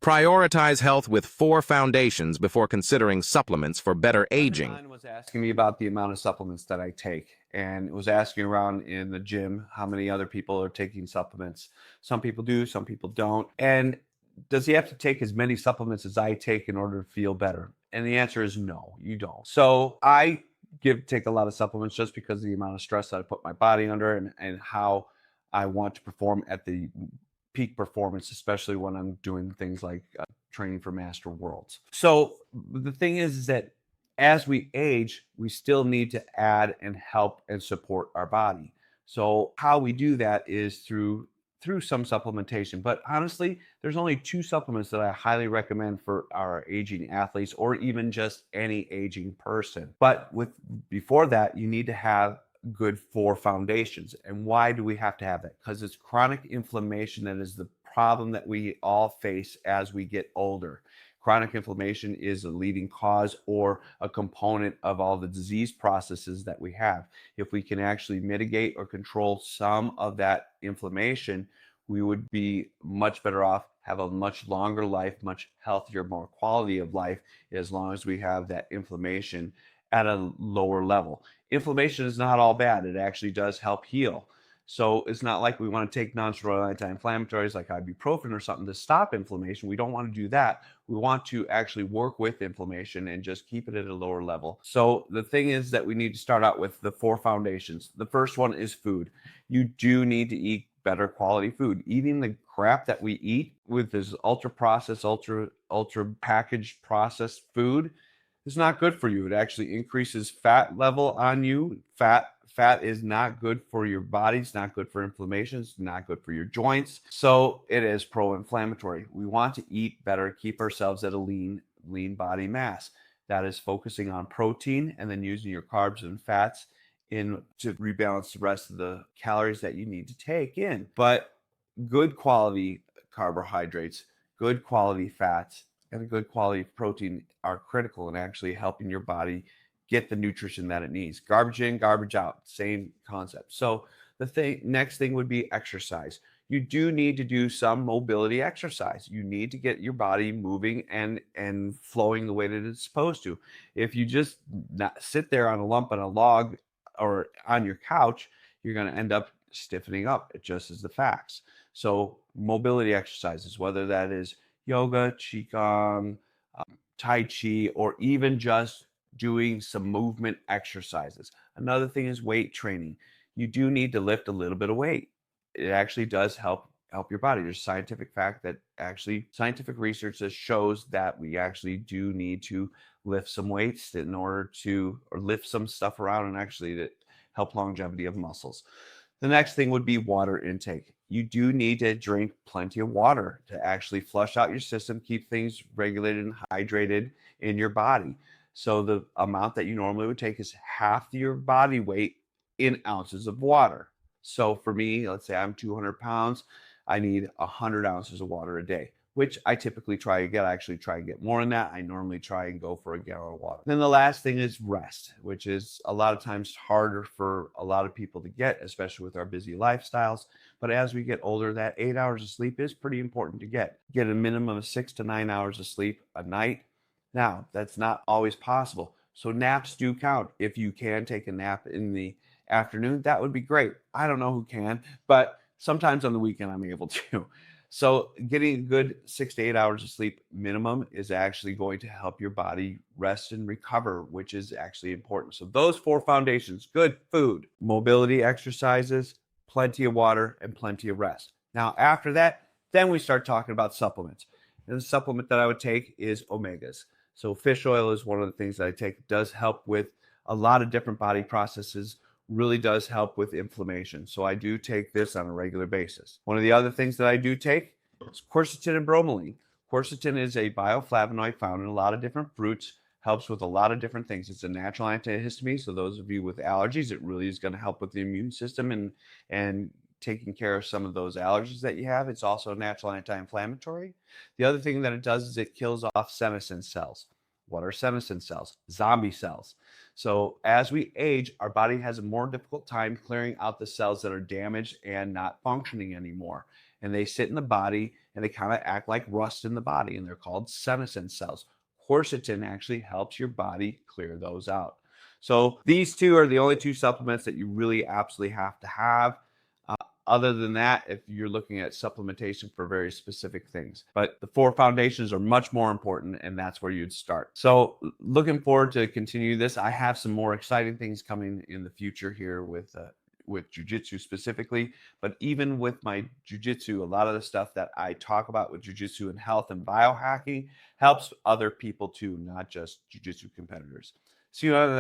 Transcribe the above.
Prioritize health with 4 foundations before considering supplements for better aging. Mine was asking me about the amount of supplements that I take, and it was asking around in the gym how many other people are taking supplements. Some people do, some people don't. And does he have to take as many supplements as I take in order to feel better? And the answer is no, you don't. So I take a lot of supplements just because of the amount of stress that I put my body under, and how I want to perform at the peak performance, especially when I'm doing things like training for Master Worlds. So the thing is that as we age, we still need to add and help and support our body. So how we do that is through some supplementation. But honestly, there's only 2 supplements that I highly recommend for our aging athletes, or even just any aging person. But before that, you need to have good 4 foundations. And why do we have to have that? Because it's chronic inflammation that is the problem that we all face as we get older. Chronic inflammation is a leading cause or a component of all the disease processes that we have. If we can actually mitigate or control some of that inflammation, we would be much better off, have a much longer life, much healthier, more quality of life, as long as we have that inflammation at a lower level. Inflammation is not all bad. It actually does help heal. So it's not like we want to take non-steroidal anti-inflammatories like ibuprofen or something to stop inflammation. We don't want to do that. We want to actually work with inflammation and just keep it at a lower level. So the thing is that we need to start out with the 4 foundations. The first one is food. You do need to eat better quality food. Eating the crap that we eat with this ultra processed, ultra packaged processed food is not good for you. It actually increases fat level on you. Fat is not good for your body. It's not good for inflammation. It's not good for your joints. So it is pro-inflammatory. We want to eat better, keep ourselves at a lean body mass. That is focusing on protein and then using your carbs and fats to rebalance the rest of the calories that you need to take in. But good quality carbohydrates, good quality fats, and a good quality protein are critical in actually helping your body get the nutrition that it needs. Garbage in, garbage out, same concept. So the next thing would be exercise. You do need to do some mobility exercise. You need to get your body moving and flowing the way that it's supposed to. If you just sit there on a lump on a log or on your couch, you're going to end up stiffening up. It just is the facts. So mobility exercises, whether that is yoga, qigong, tai chi, or even just doing some movement exercises. Another thing is weight training. You do need to lift a little bit of weight. It actually does help your body. There's scientific research that shows that we actually do need to lift some weights in order to, or lift some stuff around and actually to help longevity of muscles. The next thing would be water intake. You do need to drink plenty of water to actually flush out your system, keep things regulated and hydrated in your body. So the amount that you normally would take is half your body weight in ounces of water. So for me, let's say I'm 200 pounds, I need 100 ounces of water a day, which I typically try to get. I actually try and get more than that. I normally try and go for a gallon of water. Then the last thing is rest, which is a lot of times harder for a lot of people to get, especially with our busy lifestyles. But as we get older, that 8 hours of sleep is pretty important to get. Get a minimum of 6 to 9 hours of sleep a night. Now, that's not always possible. So naps do count. If you can take a nap in the afternoon, that would be great. I don't know who can, but sometimes on the weekend I'm able to. So getting a good 6 to 8 hours of sleep minimum is actually going to help your body rest and recover, which is actually important. So those 4 foundations: good food, mobility exercises, plenty of water, and plenty of rest. Now, after that, then we start talking about supplements. And the supplement that I would take is omegas. So fish oil is one of the things that I take. It does help with a lot of different body processes, really does help with inflammation. So I do take this on a regular basis. One of the other things that I do take is quercetin and bromelain. Quercetin is a bioflavonoid found in a lot of different fruits, helps with a lot of different things. It's a natural antihistamine. So those of you with allergies, it really is going to help with the immune system and taking care of some of those allergies that you have. It's also a natural anti-inflammatory. The other thing that it does is it kills off senescent cells. What are senescent cells? Zombie cells. So as we age, our body has a more difficult time clearing out the cells that are damaged and not functioning anymore. And they sit in the body and they kind of act like rust in the body, and they're called senescent cells. Quercetin actually helps your body clear those out. So these two are the only two supplements that you really absolutely have to have. Other than that, if you're looking at supplementation for very specific things. But the 4 foundations are much more important, and that's where you'd start. So looking forward to continue this. I have some more exciting things coming in the future here with jiu-jitsu specifically, but even with my jiu-jitsu, a lot of the stuff that I talk about with jiu-jitsu and health and biohacking helps other people too, not just jiu-jitsu competitors. See you on the